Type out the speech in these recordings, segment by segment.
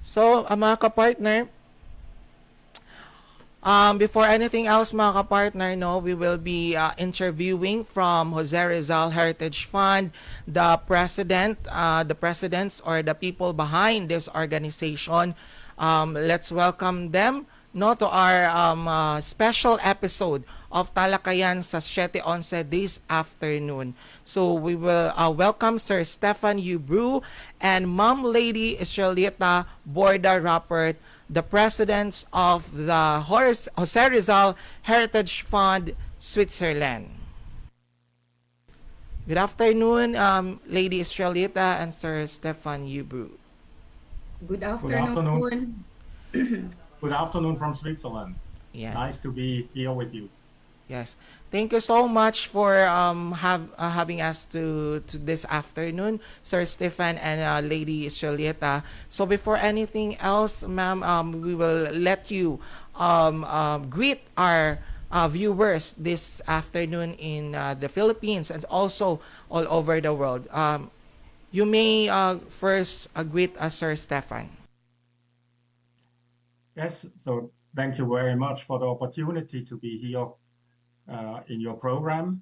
So, mga kapartner, before anything else, mga kapartner, no, we will be interviewing from Jose Rizal Heritage Fund, the presidents or the people behind this organization. Let's welcome them, no, to our special episode of Talakayan sa 7:11 this afternoon. So we will welcome Sir Stefan Ubru and Ma'am Lady Israelita Borda Rappert, the presidents of the Jose Rizal Heritage Fund, Switzerland. Good afternoon, Lady Israelita and Sir Stefan Ubru. Good Good afternoon. afternoon. Good afternoon from Switzerland. Yeah. Nice to be here with you. Yes. Thank you so much for having us to this afternoon, Sir Stefan and Lady Julieta. So before anything else, ma'am, we will let you greet our viewers this afternoon in the Philippines and also all over the world. You may first greet us, Sir Stefan. Yes, so thank you very much for the opportunity to be here in your program.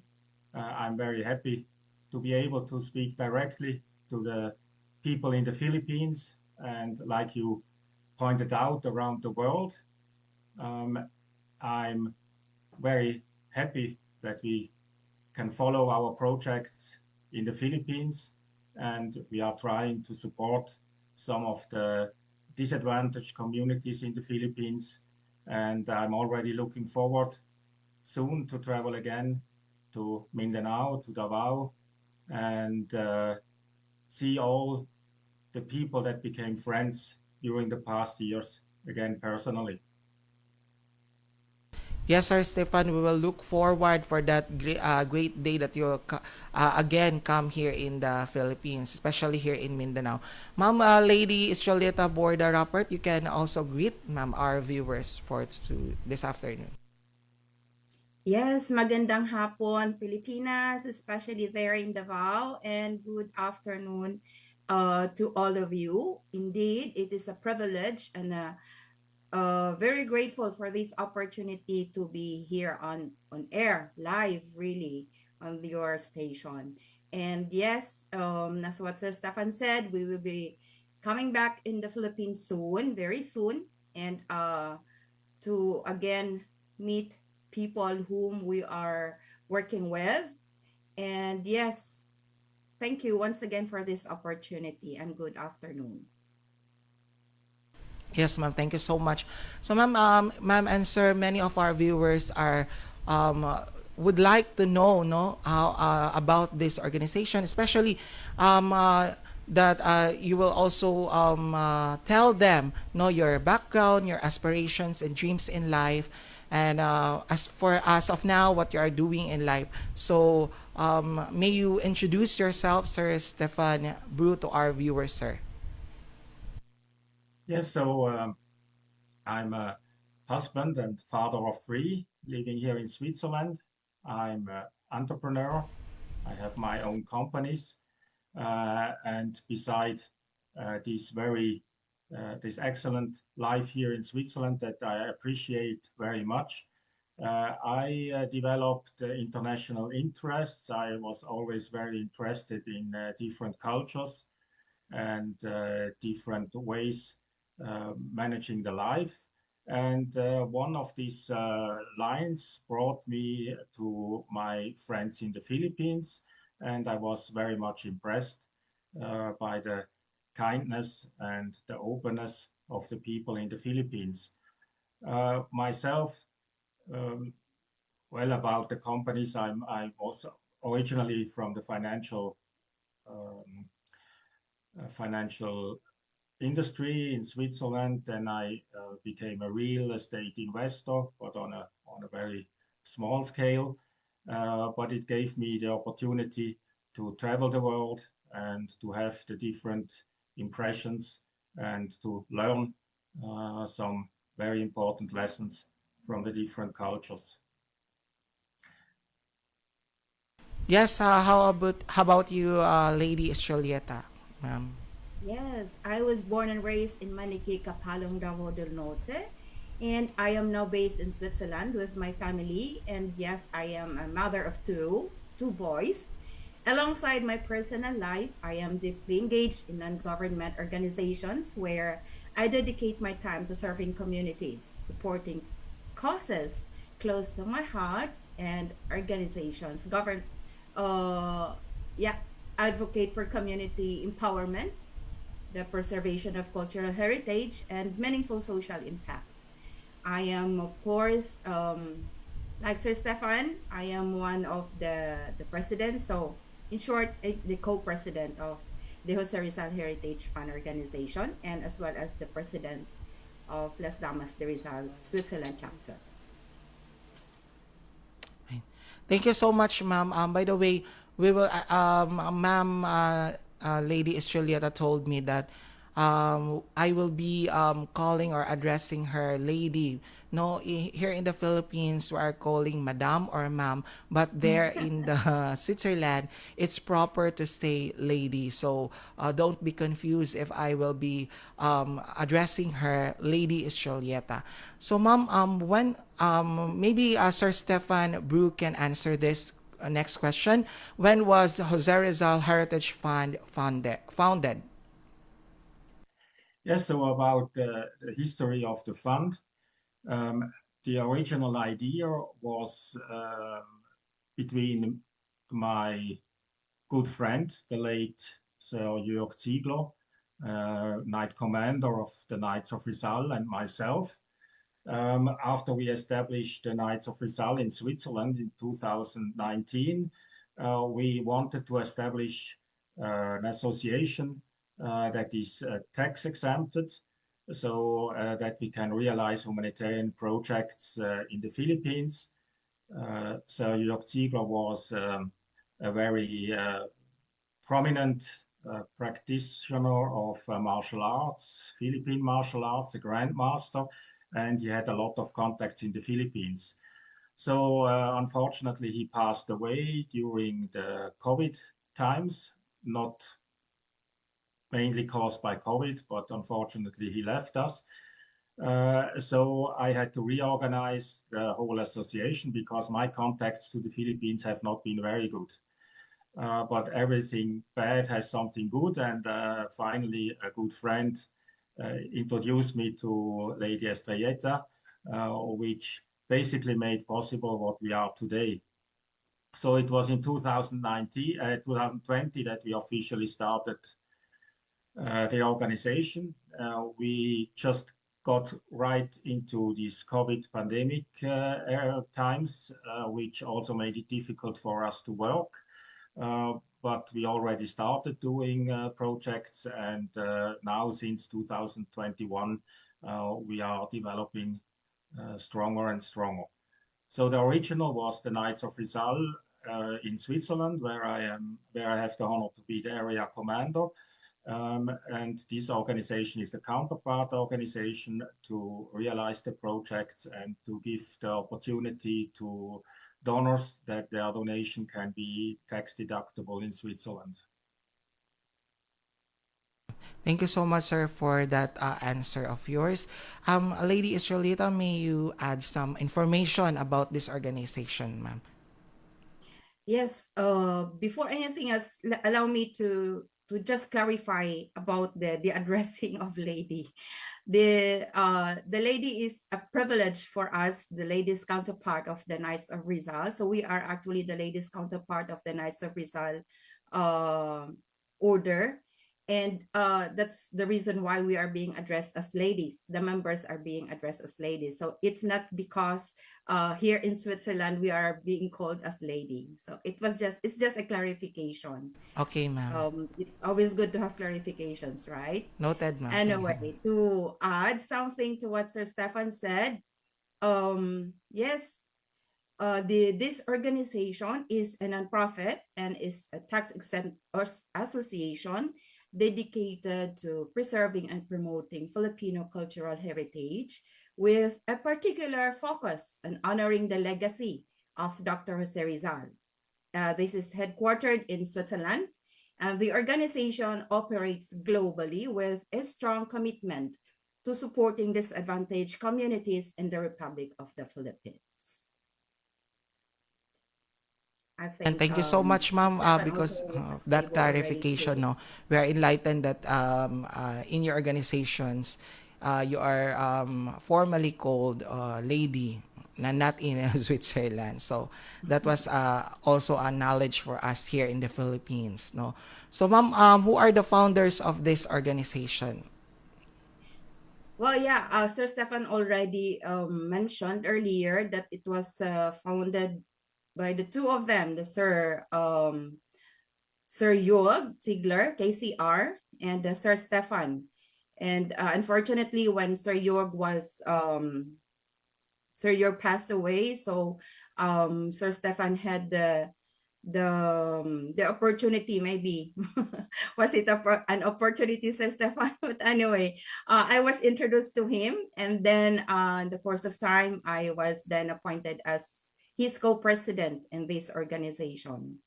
I'm very happy to be able to speak directly to the people in the Philippines and, like you pointed out, around the world. I'm very happy that we can follow our projects in the Philippines, and we are trying to support some of the disadvantaged communities in the Philippines. And I'm already looking forward soon to travel again to Mindanao, to Davao, and see all the people that became friends during the past years again personally. Yes, Sir Stefan, we will look forward for that great day that you'll again come here in the Philippines, especially here in Mindanao. Ma'am, Lady Israelita Borda Rappert, you can also greet, ma'am, our viewers for this afternoon. Yes, magandang hapon, Pilipinas, especially there in Davao, and good afternoon to all of you. Indeed, it is a privilege and very grateful for this opportunity to be here on air, live, really, on your station. And yes, as what Sir Stefan said, we will be coming back in the Philippines soon, very soon, and to again meet people whom we are working with. And yes, thank you once again for this opportunity and good afternoon. Yes, ma'am. Thank you so much. So, ma'am, ma'am and sir, many of our viewers are would like to know, no, how about this organization, especially that you will also tell them, know your background, your aspirations and dreams in life, and as of now, what you are doing in life. So, may you introduce yourself, Sir Stefan Bru, to our viewers, sir. Yes, so I'm a husband and father of three living here in Switzerland. I'm an entrepreneur. I have my own companies. And beside this excellent life here in Switzerland that I appreciate very much, I developed international interests. I was always very interested in different cultures and different ways managing the life. And one of these lines brought me to my friends in the Philippines, and I was very much impressed by the kindness and the openness of the people in the Philippines. Myself, um, well, about the companies, I was originally from the um, financial industry in Switzerland. Then I became a real estate investor, but on a very small scale. But it gave me the opportunity to travel the world and to have the different impressions and to learn some very important lessons from the different cultures. Yes, how about you, Lady Julieta, ma'am? Yes, I was born and raised in Manique, Kapalong, Davao del Norte, and I am now based in Switzerland with my family. And yes, I am a mother of two boys. Alongside my personal life, I am deeply engaged in non-government organizations where I dedicate my time to serving communities, supporting causes close to my heart, and organizations uh, yeah, advocate for community empowerment, the preservation of cultural heritage, and meaningful social impact. I am, of course, like Sir Stefan, I am one of the presidents. So, in short, the co-president of the Jose Rizal Heritage Fund Organization, and as well as the president of Las Damas de Rizal Switzerland chapter. Right. Thank you so much, ma'am. By the way, we will, ma'am, Lady Estrelleta told me that I will be calling or addressing her lady. No, here in the Philippines, we are calling madam or ma'am, but there in the Switzerland, it's proper to say lady. So don't be confused if I will be addressing her lady Estrelleta. So, ma'am, when maybe Sir Stefan Brew can answer this next question. When was Jose Rizal Heritage Fund founded? Yes, so about the history of the fund, um, the original idea was between my good friend, the late Sir Jörg Ziegler, Knight Commander of the Knights of Rizal, and myself. After we established the Knights of Rizal in Switzerland in 2019, we wanted to establish an association that is tax exempted so that we can realize humanitarian projects in the Philippines. So Jörg Ziegler was a very prominent practitioner of martial arts, Philippine martial arts, a grandmaster, and he had a lot of contacts in the Philippines. So unfortunately, he passed away during the COVID times, not mainly caused by COVID, but unfortunately, he left us. So I had to reorganize the whole association because my contacts to the Philippines have not been very good. But everything bad has something good, and finally, a good friend introduced me to Lady Estrelleta, which basically made possible what we are today. So it was in 2020 that we officially started the organization. We just got right into this COVID pandemic times, which also made it difficult for us to work. But we already started doing projects, and now since 2021, we are developing stronger and stronger. So the original was the Knights of Rizal in Switzerland, where I have the honor to be the area commander. And this organization is the counterpart organization to realize the projects and to give the opportunity to donors that their donation can be tax deductible in Switzerland. Thank you so much, sir, for that answer of yours. Lady Israelita, may you add some information about this organization, ma'am? Yes, before anything else, allow me to just clarify about the addressing of lady. The lady is a privilege for us, the ladies counterpart of the Knights of Rizal. So we are actually the ladies counterpart of the Knights of Rizal uh, order. And that's the reason why we are being addressed as ladies. The members are being addressed as ladies. So it's not because here in Switzerland we are being called as lady. So it's just a clarification. Okay, ma'am. It's always good to have clarifications, right? Noted, ma'am. Thank you. Anyway, to add something to what Sir Stefan said, yes, this organization is a nonprofit and is a tax exempt association dedicated to preserving and promoting Filipino cultural heritage with a particular focus on honoring the legacy of Dr. Jose Rizal. This is headquartered in Switzerland, And the organization operates globally with a strong commitment to supporting disadvantaged communities in the Republic of the Philippines. I And think thank you so much, ma'am, Stefan also because was that able already clarification. to. No, we are enlightened that in your organizations, you are formally called lady, not in Switzerland. So that was also a knowledge for us here in the Philippines. No, so ma'am, who are the founders of this organization? Well, yeah, Sir Stefan already mentioned earlier that it was founded by the two of them, the Sir Jörg Ziegler, KCR, and Sir Stefan. And unfortunately, when Sir Jörg passed away, so Sir Stefan had the opportunity, maybe was it an opportunity, Sir Stefan? But anyway, I was introduced to him, and then in the course of time I was then appointed as his co-president in this organization.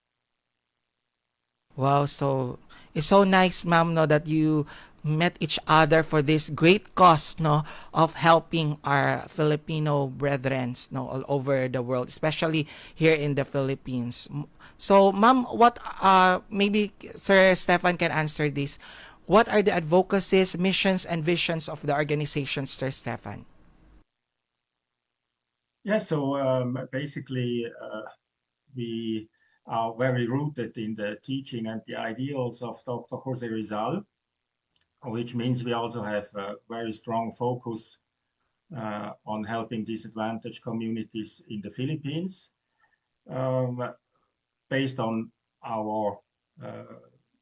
Wow, so it's so nice, ma'am, no, that you met each other for this great cause, no, of helping our Filipino brethren, no, all over the world, especially here in the Philippines. So, ma'am, what, maybe Sir Stefan can answer this. What are the advocacies, missions, and visions of the organization, Sir Stefan? Yeah, so basically, we are very rooted in the teaching and the ideals of Dr. Jose Rizal, which means we also have a very strong focus on helping disadvantaged communities in the Philippines. Based on our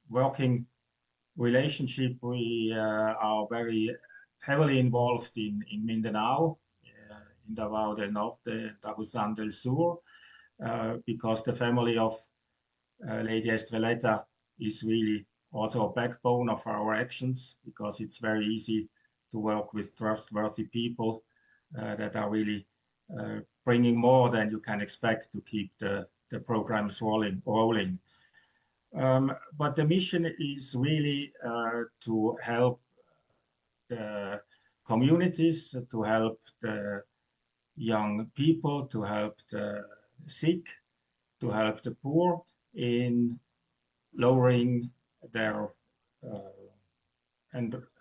working relationship, we are very heavily involved in Mindanao, in Davao del Norte, Tagusan del Sur, because the family of Lady Estreleta is really also a backbone of our actions, because it's very easy to work with trustworthy people that are really bringing more than you can expect to keep the programs rolling. But the mission is really to help the communities, to help the young people, to help the sick, to help the poor in lowering their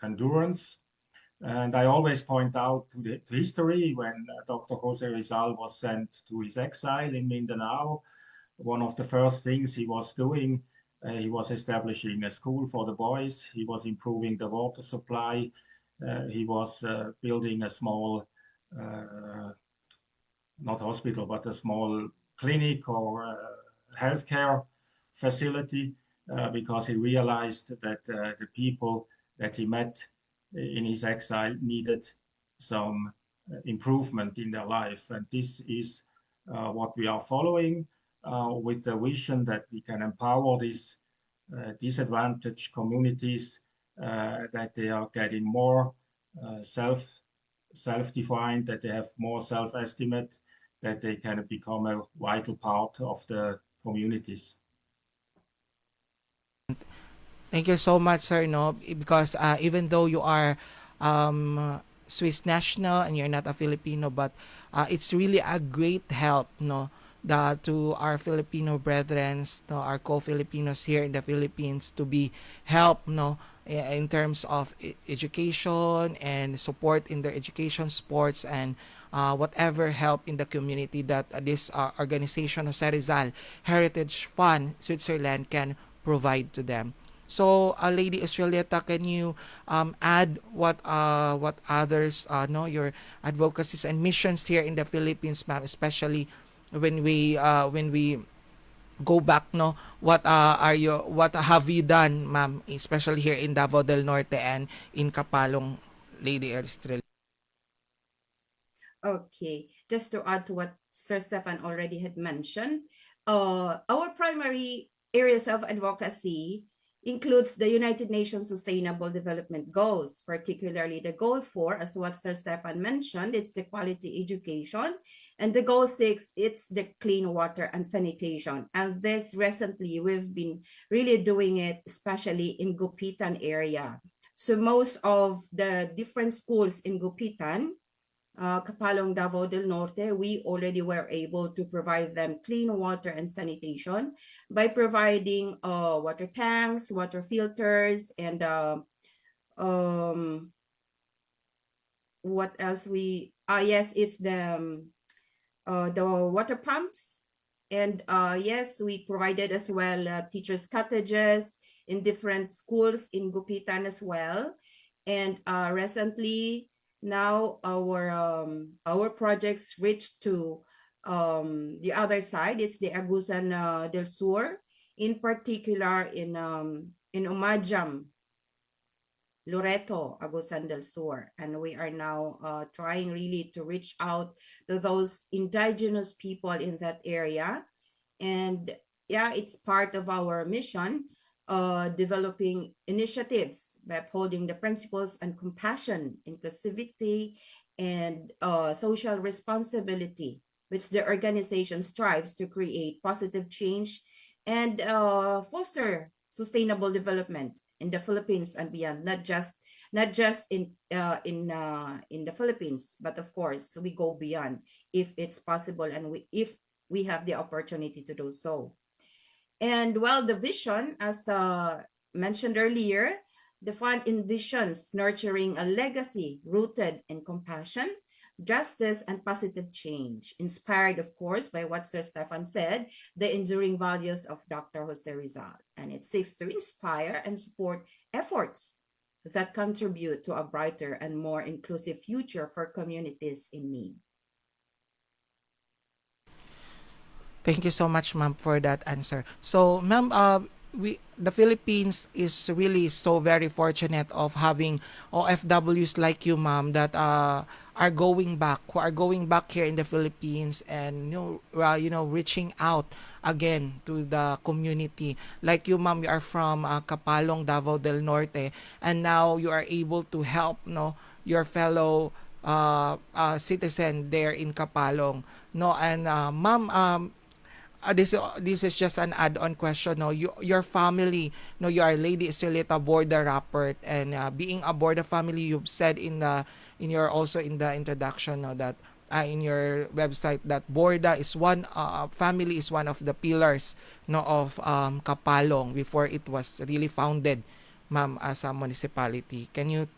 endurance. And I always point out to history when Dr. Jose Rizal was sent to his exile in Mindanao. One of the first things he was doing, he was establishing a school for the boys. He was improving the water supply. He was building a small, not hospital, but a small clinic or healthcare facility because he realized that the people that he met in his exile needed some improvement in their life. And this is what we are following with the vision that we can empower these disadvantaged communities, that they are getting more self-defined, that they have more self-estimate, that they can become a vital part of the communities. Thank you so much, sir. No, because even though you are Swiss national and you're not a Filipino, but it's really a great help, no, to our Filipino brethren, no, our co-Filipinos here in the Philippines to be helped, no, in terms of education and support in their education, sports, and whatever help in the community that this organization, Jose Rizal Heritage Fund Switzerland, can provide to them. So, Lady Estrelleta, can you add what others know your advocacies and missions here in the Philippines, ma'am, especially when we go back, no, what have you done, ma'am, especially here in Davao del Norte and in Kapalong, Lady Estrelleta? Okay, just to add to what Sir Stefan already had mentioned, our primary areas of advocacy includes the United Nations Sustainable Development Goals, particularly the Goal 4, as what Sir Stefan mentioned, it's the quality education, And the goal 6, it's the clean water and sanitation. And this recently, we've been really doing it, especially in Gupitan area. So most of the different schools in Gupitan, Kapalong, Davao del Norte, we already were able to provide them clean water and sanitation by providing water tanks, water filters, and um, what else we, yes, it's the water pumps. And yes, we provided as well teachers' cottages in different schools in Gupitan as well. And recently, now our projects reached to the other side. It's the Agusan del Sur, in particular in Umajam, Loreto, Agusan del Sur. And we are now trying really to reach out to those indigenous people in that area. And yeah, it's part of our mission, developing initiatives by upholding the principles and compassion, inclusivity, and social responsibility, which the organization strives to create positive change and foster sustainable development in the Philippines and beyond, not just in the Philippines, but of course we go beyond if it's possible, and if we have the opportunity to do so. And well, the vision, as mentioned earlier, the fund envisions nurturing a legacy rooted in compassion, justice, and positive change, inspired, of course, by what Sir Stefan said, the enduring values of Dr. Jose Rizal. And it seeks to inspire and support efforts that contribute to a brighter and more inclusive future for communities in need. Thank you so much, ma'am, for that answer. So, ma'am, the Philippines is really so very fortunate of having OFWs like you, ma'am, that who are going back here in the Philippines, and reaching out again to the community. Like you, ma'am, you are from Kapalong, Davao del Norte, and now you are able to help, your fellow citizen there in Kapalong, no. And ma'am, this is just an add-on question, no. Your family, no, you are Lady Estrelita Borda Rappert, and being aboard the family, you've said in your also in the introduction, no, that in your website, that Borda is one family is one of the pillars, no, of Kapalong before it was really founded, ma'am, as a municipality. Can you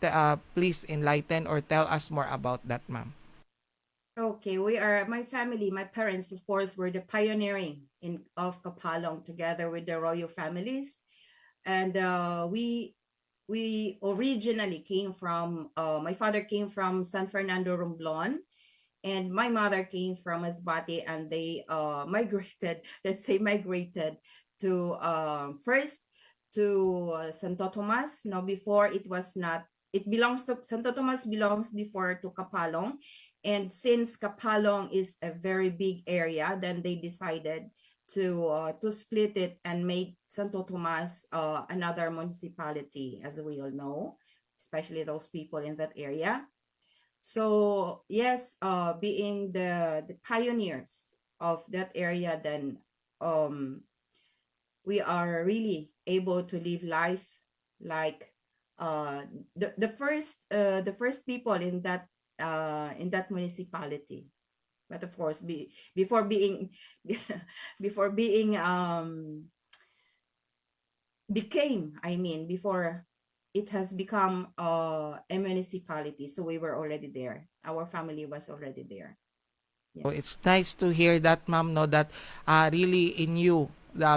please enlighten or tell us more about that, ma'am? Okay, my family, my parents, of course, were the pioneering of Kapalong together with the royal families. And we originally came from, my father came from San Fernando Romblon, and my mother came from Masbate, and they migrated, let's say migrated to first to Santo Tomas. Now, before it was not, it belongs to Santo Tomas, belongs before to Kapalong. And since Kapalong is a very big area, then they decided to split it and make Santo Tomas another municipality, as we all know, especially those people in that area. So yes, being the pioneers of that area, then we are really able to live life like the first people in that municipality. But of course, before being before being became, I mean, before it has become a municipality, so we were already there. Our family was already there. So Yes. it's nice to hear that, ma'am, no, that really in you,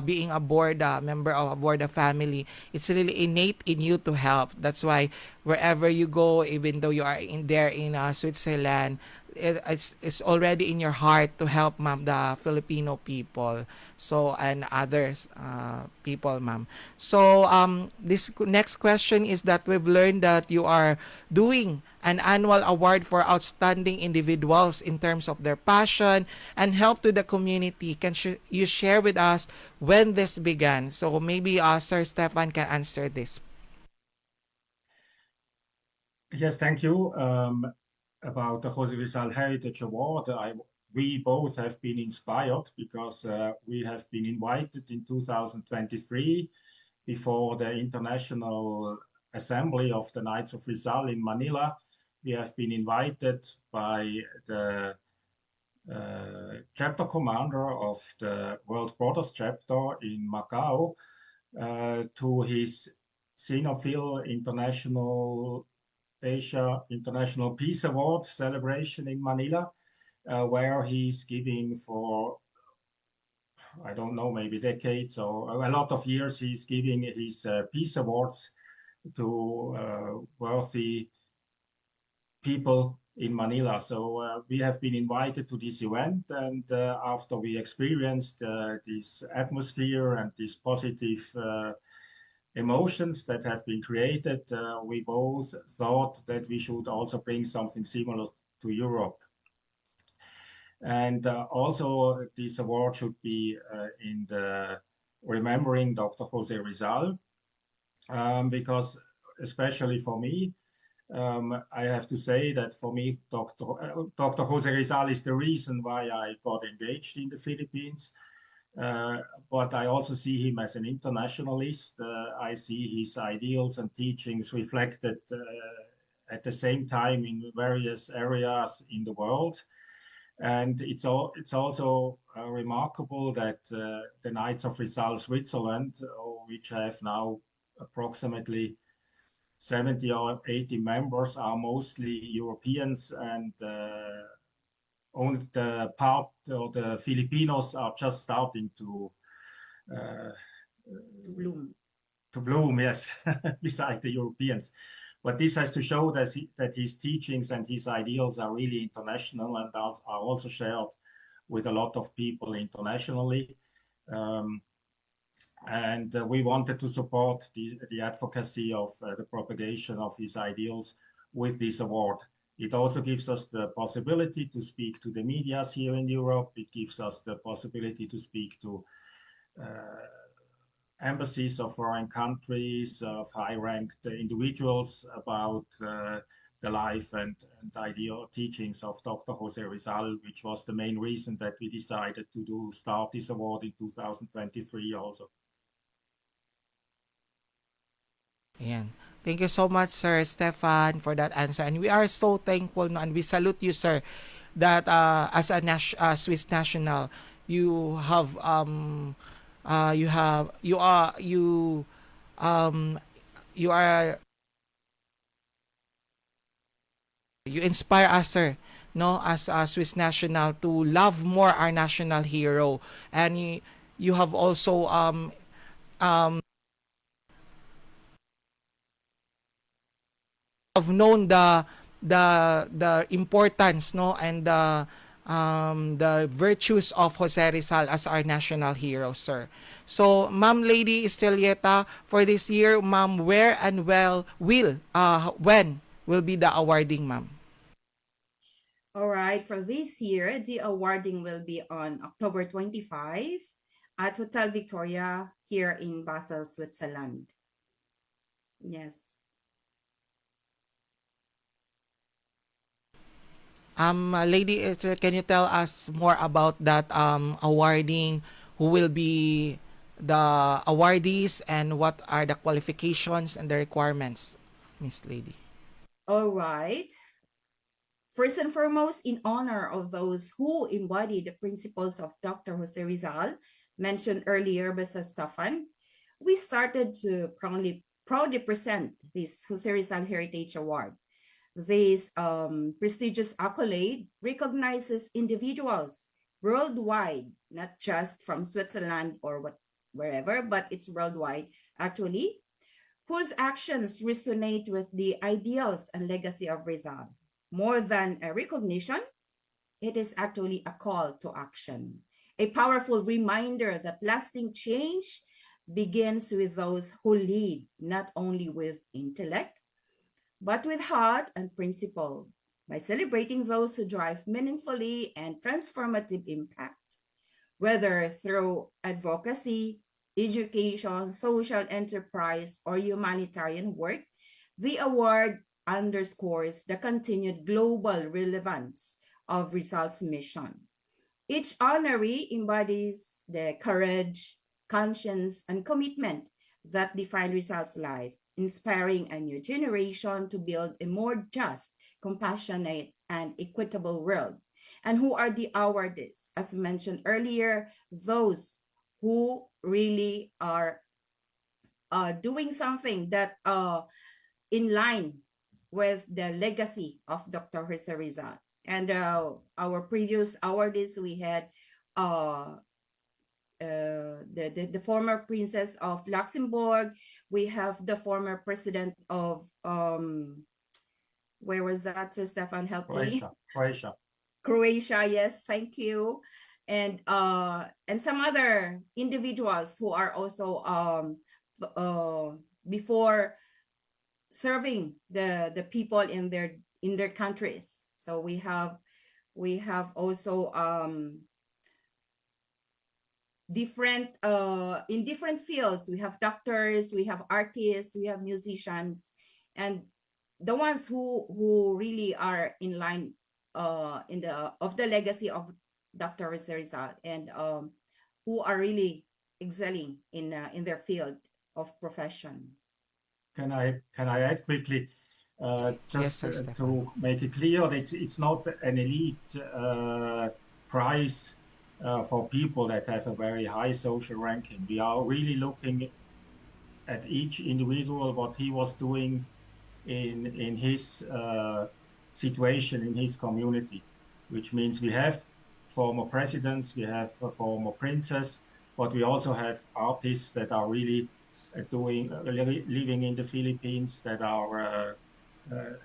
being aboard a member of aboard a family, it's really innate in you to help. That's why wherever you go, even though you are in there in Switzerland, it's already in your heart to help, ma'am, the Filipino people. So and others people, ma'am. So this next question is that we've learned that you are doing an annual award for outstanding individuals in terms of their passion and help to the community. Can you share with us when this began? So maybe Sir Stefan can answer this. Yes, thank you. About the Jose Rizal Heritage Award, I we both have been inspired because we have been invited in 2023 before the International Assembly of the Knights of Rizal in Manila. We have been invited by the chapter commander of the World Brothers chapter in Macau to his Sinophil International Asia International Peace Award celebration in Manila, where he's giving for, I don't know, maybe decades or a lot of years, he's giving his peace awards to worthy people in Manila. So we have been invited to this event, and after we experienced this atmosphere and these positive emotions that have been created, we both thought that we should also bring something similar to Europe. And also, this award should be in the remembering Dr. Jose Rizal, because especially for me, I have to say that for me, Dr. Jose Rizal is the reason why I got engaged in the Philippines. But I also see him as an internationalist. I see his ideals and teachings reflected at the same time in various areas in the world. And it's also remarkable that the Knights of Rizal Switzerland, which have now approximately 70 or 80 members, are mostly Europeans, and only the part of the Filipinos are just starting to bloom. To bloom, yes, beside the Europeans. But this has to show that his teachings and his ideals are really international and are also shared with a lot of people internationally. And we wanted to support the advocacy of the propagation of his ideals with this award. It also gives us the possibility to speak to the medias here in Europe. It gives us the possibility to speak to embassies of foreign countries, of high-ranked individuals about the life and ideal teachings of Dr. Jose Rizal, which was the main reason that we decided to start this award in 2023 also. Ayan. Thank you so much, Sir Stefan, for that answer. And we are so thankful, no, and we salute you, sir, that as a Swiss national, you have um you are you inspire us, sir, no, as a Swiss national, to love more our national hero. And you have also um have known the importance, no, and the virtues of Jose Rizal as our national hero, sir. So, Ma'am Lady Estrelleta, for this year, Ma'am, where and when will be the awarding, Ma'am? All right, for this year, the awarding will be on October 25 at Hotel Victoria here in Basel, Switzerland. Yes. Lady Esther, can you tell us more about that awarding? Who will be the awardees and what are the qualifications and the requirements, Miss Lady? All right. First and foremost, in honor of those who embody the principles of Dr. Jose Rizal, mentioned earlier by Sir Stefan, we started to proudly present this Jose Rizal Heritage Award. This prestigious accolade recognizes individuals worldwide, not just from Switzerland or wherever, but it's worldwide actually, whose actions resonate with the ideals and legacy of Rizal. More than a recognition, it is actually a call to action, a powerful reminder that lasting change begins with those who lead, not only with intellect, but with heart and principle. By celebrating those who drive meaningfully and transformative impact, whether through advocacy, education, social enterprise, or humanitarian work, the award underscores the continued global relevance of Rizal's mission. Each honoree embodies the courage, conscience, and commitment that define Rizal's life, inspiring a new generation to build a more just, compassionate, and equitable world. And who are the awardees? As mentioned earlier, those who really are doing something that in line with the legacy of Dr. Jose Rizal. And our previous awardees, we had the former princess of Luxembourg. We have the former president of where was that? Sir Stefan, help me. Croatia, yes, thank you. And some other individuals who are also before serving the people in their countries. So we have also different in different fields. We have doctors, we have artists, we have musicians, and the ones who really are in line in the legacy of Dr. Rizal, and who are really excelling in their field of profession. Can I add quickly? Just Yes, sir, to make it clear, it's not an elite prize for people that have a very high social ranking. We are really looking at each individual, what he was doing in his situation in his community, which means we have former presidents, we have former princes, but we also have artists that are really living in the Philippines, that are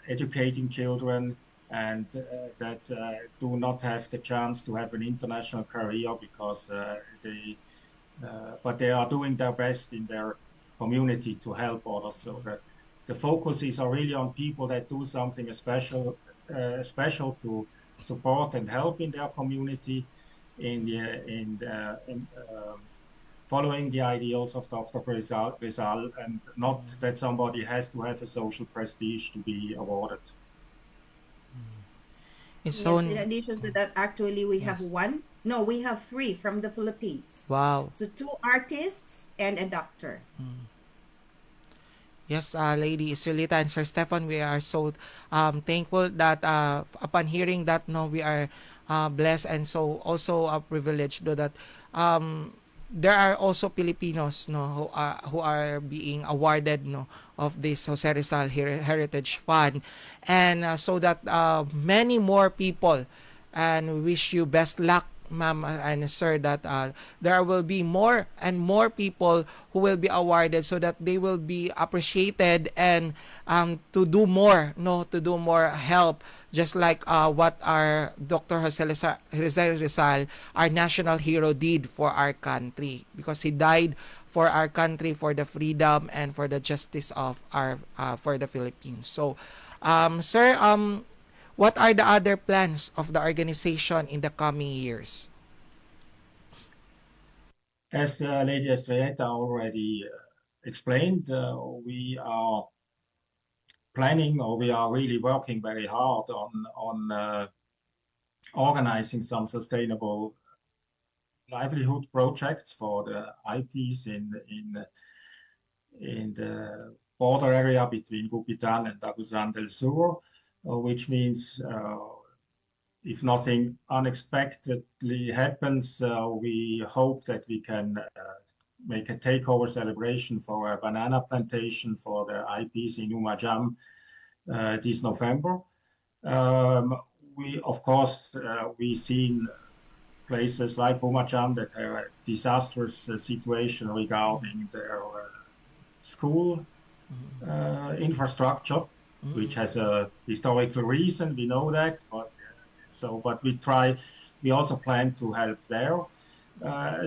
educating children, and that do not have the chance to have an international career because but they are doing their best in their community to help others. So the focus is really on people that do something special to support and help in their community, in following the ideals of Dr. Rizal, and not that somebody has to have a social prestige to be awarded. Yes, in addition to that, actually, we have we have 3 from the Philippines. Wow. So 2 artists and a doctor. Yes, Lady Israelita and Sir Stefan, we are so thankful that upon hearing that, no, we are blessed and so also privileged, though, that there are also Filipinos, no, who are being awarded, no, of this Jose Rizal Heritage Fund, and so that many more people, and we wish you best luck, ma'am and sir, that there will be more and more people who will be awarded, so that they will be appreciated, and to do more, no, to do more help, just like what our Dr. Jose Rizal, our national hero, did for our country, because he died for our country, for the freedom and for the justice of our for the Philippines. So sir, what are the other plans of the organization in the coming years? As Lady Estrella already explained, we are planning, or we are really working very hard on organizing some sustainable livelihood projects for the IPs in the border area between Gupitan and Agusan del Sur, which means if nothing unexpectedly happens, we hope that we can make a takeover celebration for a banana plantation for the IPs in Umajam this November. We, of course, we seen places like Umajam that have a disastrous situation regarding their school infrastructure, which has a historical reason. We know that, but we also plan to help there.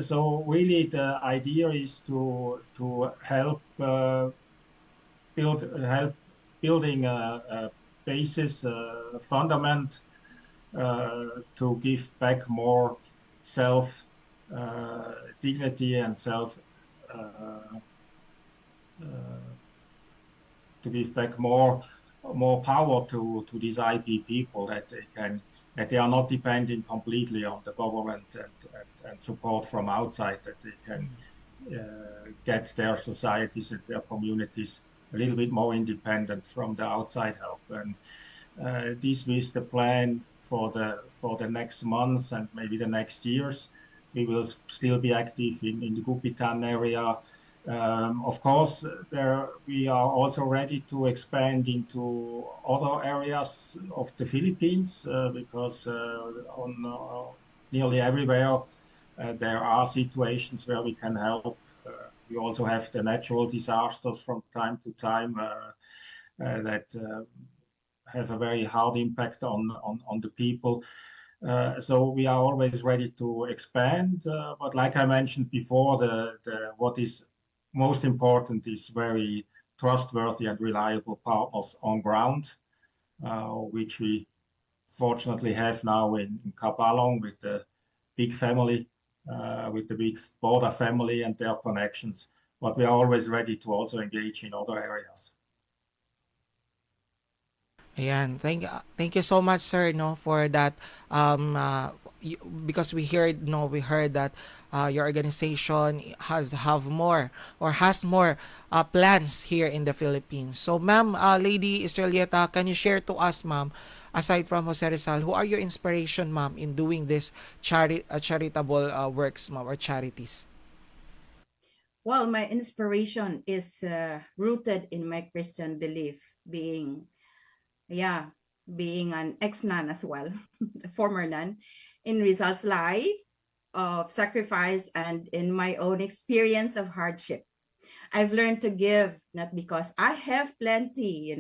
So really, the idea is to help building a basis, a fundament to give back more self dignity and to give back more power to these IP people, that they can that they are not depending completely on the government and support from outside, that they can get their societies and their communities a little bit more independent from the outside help. And this is the plan for the next months and maybe the next years. We will still be active in the Gupitan area. Of course, we are also ready to expand into other areas of the Philippines because on nearly everywhere there are situations where we can help. We also have the natural disasters from time to time that have a very hard impact on the people. So we are always ready to expand. But like I mentioned before, what is most important is very trustworthy and reliable partners on ground, which we fortunately have now in Kapalong with the big family, with the big border family and their connections. But we are always ready to also engage in other areas. Ayan, thank you so much, sir, no, for that. Because we heard that your organization have more or has more plans here in the Philippines. So, ma'am, Lady Estrelieta, can you share to us, ma'am, aside from Jose Rizal, who are your inspiration, ma'am, in doing this charitable works, ma'am, or charities? Well, my inspiration is rooted in my Christian belief, being an ex-nun as well, a former nun, in Rizal's life of sacrifice and in my own experience of hardship. I've learned to give not because I have plenty,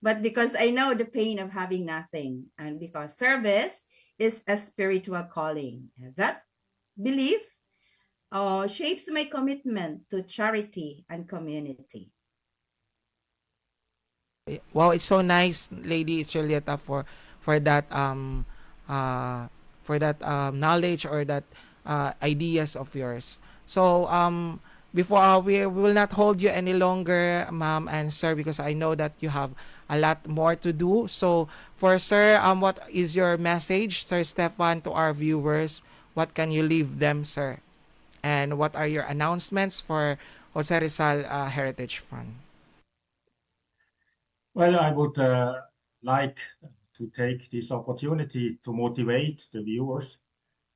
but because I know the pain of having nothing, and because service is a spiritual calling. That belief shapes my commitment to charity and community. Wow, it's so nice, Lady Julieta, for that uh knowledge or that ideas of yours. So before we will not hold you any longer, ma'am and sir, because I know that you have a lot more to do. So for sir, what is your message, Sir Stefan, to our viewers? What can you leave them, sir? And what are your announcements for Jose Rizal Heritage Fund? Well, I would like to take this opportunity to motivate the viewers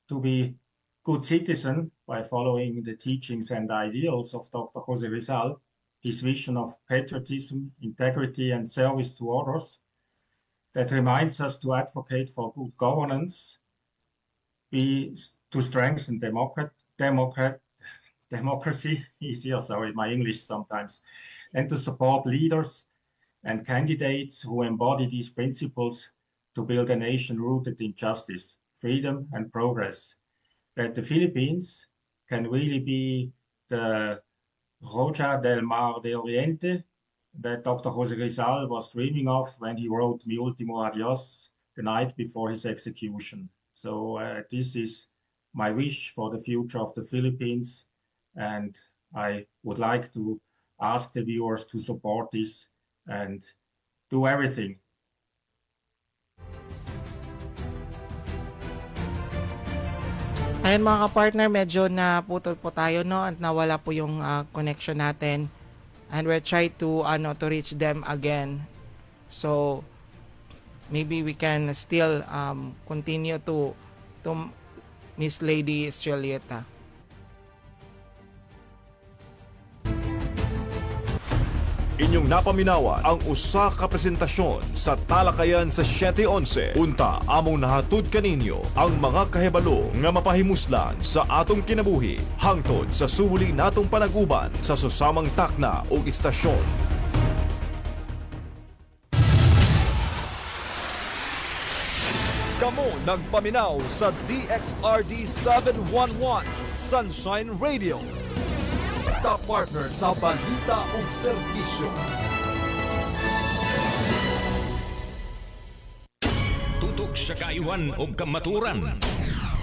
to be good citizen by following the teachings and ideals of Dr. Jose Rizal, his vision of patriotism, integrity, and service to others that reminds us to advocate for good governance, to strengthen democracy, easier, sorry, my English sometimes, and to support leaders and candidates who embody these principles to build a nation rooted in justice, freedom, and progress. That the Philippines can really be the Roja del Mar de Oriente that Dr. Jose Rizal was dreaming of when he wrote Mi Último Adiós the night before his execution. So this is my wish for the future of the Philippines, and I would like to ask the viewers to support this and do everything. Ayan mga kapartner, medyo naputol po tayo, no, at nawala po yung connection natin, and we'll try to reach them again. So maybe we can still continue to Miss Lady Estrelieta. Inyong napaminawan ang usa ka presentasyon sa talakayan sa 7-11. Unta among nahatod kaninyo ang mga kahibalo nga mapahimuslan sa atong kinabuhi hangtod sa suli natong panag-uban sa susamang takna o istasyon. Kamo nagpaminaw sa DXRD 711 Sonshine Radio. Top partner sa balita ug serbisyo. Tutok sa kaayuhan ug kamaturan.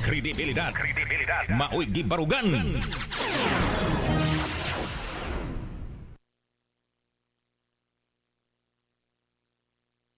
Kredibilidad. Mao'y gibarugan.